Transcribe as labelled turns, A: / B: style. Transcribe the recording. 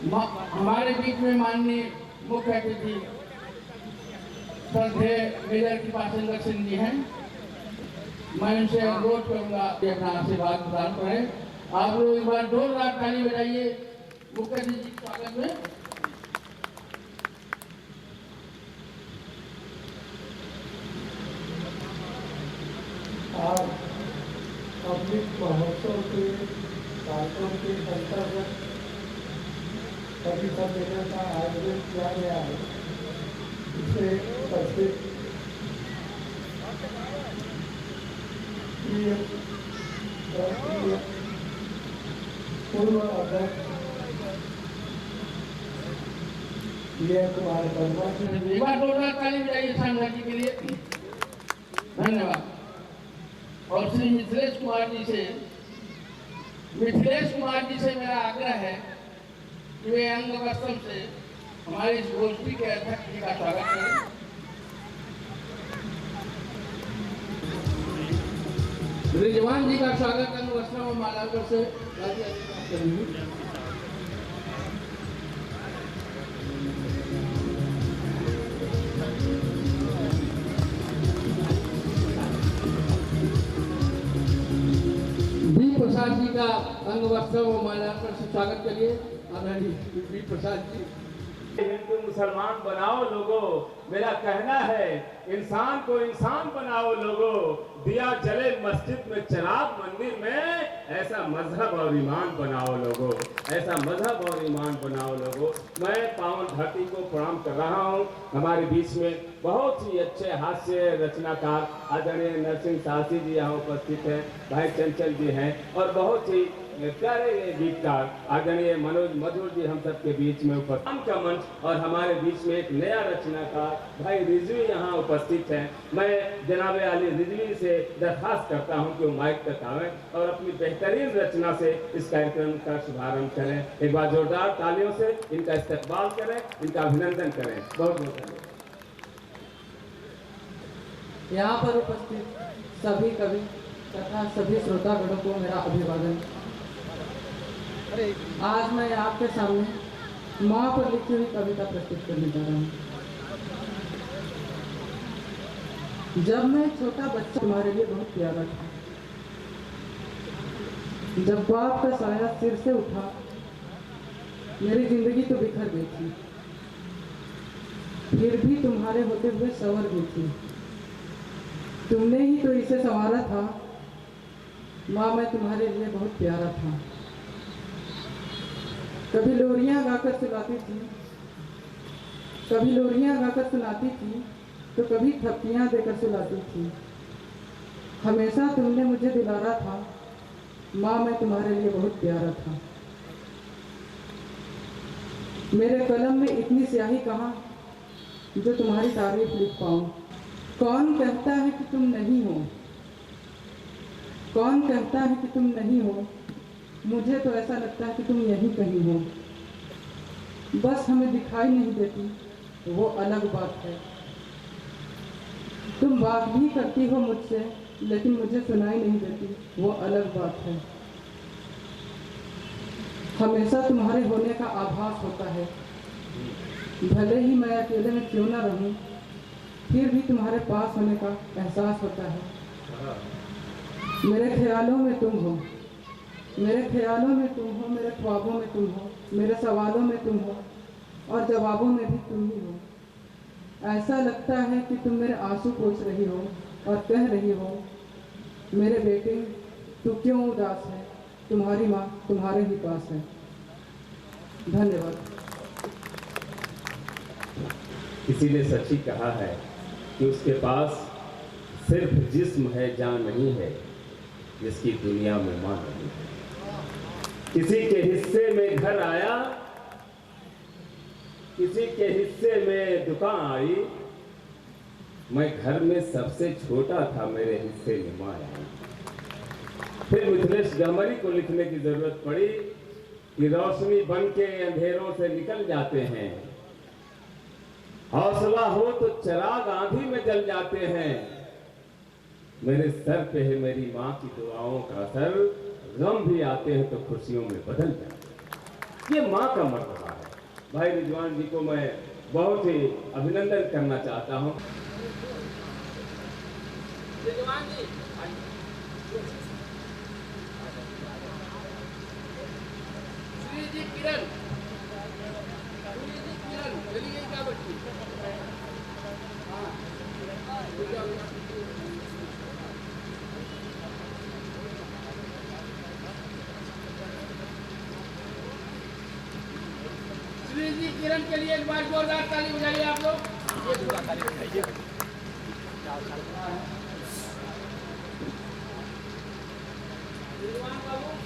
A: हमारे बीच में माननीय मुख्य अतिथि श्रद्धेय मेजर कृपाचंद्र सिंह जी हैं। मैं उनसे अनुरोध करूंगा कि अपना आशीर्वाद प्रदान करें। आप लोग एक बार जोरदार ताली बजाइए मुख्य अतिथि के स्वागत में।
B: आज पब्लिक महोत्सव के कार्यक्रम के अंतर्गत कवि सम्मेलन का आयोजन किया गया है। इससे उपस्थित पूर्व अध्यक्ष कुमार वर्मा
A: एक बार जोरदार ताली बजाइए शानदार जी के लिए। धन्यवाद। और श्री मिथिलेश कुमार जी से मेरा आग्रह है कि वे अंग वस्त्र से हमारी इस गोष्ठी के अध्यक्ष जी का स्वागत करें। रिजवान जी का स्वागत अंग वस्त्र और मालाकर से प्रसाद जी का अंग वस्त्र व माल्यार्पण से स्वागत करिए। आदरणीय बी प्रसाद जी।
C: हिंदू मुसलमान बनाओ लोगों, मेरा कहना है इंसान को इंसान बनाओ लोगों। दिया जले मस्जिद में, चिराग मंदिर में, ऐसा मजहब और ईमान बनाओ लोगों, ऐसा मजहब और ईमान बनाओ लोगों। मैं पावन धरती को प्रणाम कर रहा हूँ। हमारे बीच में बहुत ही अच्छे हास्य रचनाकार आदरणीय नरसिंह साहसी जी यहाँ उपस्थित हैं, भाई चंचल जी हैं, और बहुत ही प्यारे गीतकार आदरणीय मनोज मधुर जी हम सबके बीच में उपस्थित का मंच, और हमारे बीच में एक नया रचनाकार भाई रिजवी यहाँ उपस्थित हैं। मैं जनाब अली रिजवी से दरखास्त करता हूँ कि वो माइक तक आवें और अपनी बेहतरीन रचना से इस कार्यक्रम का शुभारंभ करें। एक बार जोरदार तालियों से इनका इस्तकबाल करें, इनका अभिनंदन करें। बहुत बहुत धन्यवाद।
D: यहाँ पर उपस्थित सभी कवि तथा सभी श्रोतागणों को मेरा अभिवादन। आज मैं आपके सामने माँ पर लिखी हुई कविता प्रस्तुत करने जा रहा हूँ। जब मैं छोटा बच्चा तुम्हारे लिए बहुत प्यारा था, जब बाप का साया सिर से उठा मेरी जिंदगी तो बिखर गई थी, फिर भी तुम्हारे होते हुए संवर गई थी। तुमने ही तो इसे संवारा था माँ, मैं तुम्हारे लिए बहुत प्यारा था। कभी लोरियां गाकर सुनाती थी, कभी लोरियां गाकर सुनाती थी, तो कभी थप्पियां देकर सुलाती थी। हमेशा तुमने मुझे दिलारा था माँ, मैं तुम्हारे लिए बहुत प्यारा था। मेरे कलम में इतनी स्याही कहाँ जो तुम्हारी तारीफ लिख पाऊँ। कौन कहता है कि तुम नहीं हो, कौन कहता है कि तुम नहीं हो, मुझे तो ऐसा लगता है कि तुम यहीं कहीं हो। बस हमें दिखाई नहीं देती वो अलग बात है। तुम बात भी करती हो मुझसे लेकिन मुझे सुनाई नहीं देती वो अलग बात है। हमेशा तुम्हारे होने का आभास होता है, भले ही मैं अकेले में क्यों ना रहूं, फिर भी तुम्हारे पास होने का एहसास होता है। मेरे ख्यालों में तुम हो, मेरे ख्यालों में तुम हो, मेरे ख्वाबों में तुम हो, मेरे सवालों में तुम हो, और जवाबों में भी तुम ही हो। ऐसा लगता है कि तुम मेरे आंसू पोंछ रही हो और कह रही हो, मेरे बेटे तू क्यों उदास है, तुम्हारी माँ तुम्हारे ही पास है। धन्यवाद।
C: किसी ने सच ही कहा है कि उसके पास सिर्फ जिस्म है, जान नहीं है, जिसकी दुनिया में मां नहीं है। किसी के हिस्से में घर आया, किसी के हिस्से में दुकान आई, मैं घर में सबसे छोटा था, मेरे हिस्से में मां आई। फिर मिथिलेश गहमरी को लिखने की जरूरत पड़ी कि रोशनी बन के अंधेरों से निकल जाते हैं, हौसला हो तो चिराग आंधी में जल जाते हैं। मेरे सर पे है मेरी माँ की दुआओं का असर, गम भी आते हैं तो खुशियों में बदल जाते हैं। ये माँ का मर्तबा है। भाई रिजवान जी को मैं बहुत ही अभिनंदन करना चाहता हूँ।
A: रिजवान जी, श्री जी किरण, चलिए क्या बच्ची, श्री जी किरण के लिए एक बार जोरदार ताली बजाइए आप लोग। रिजवान बाबू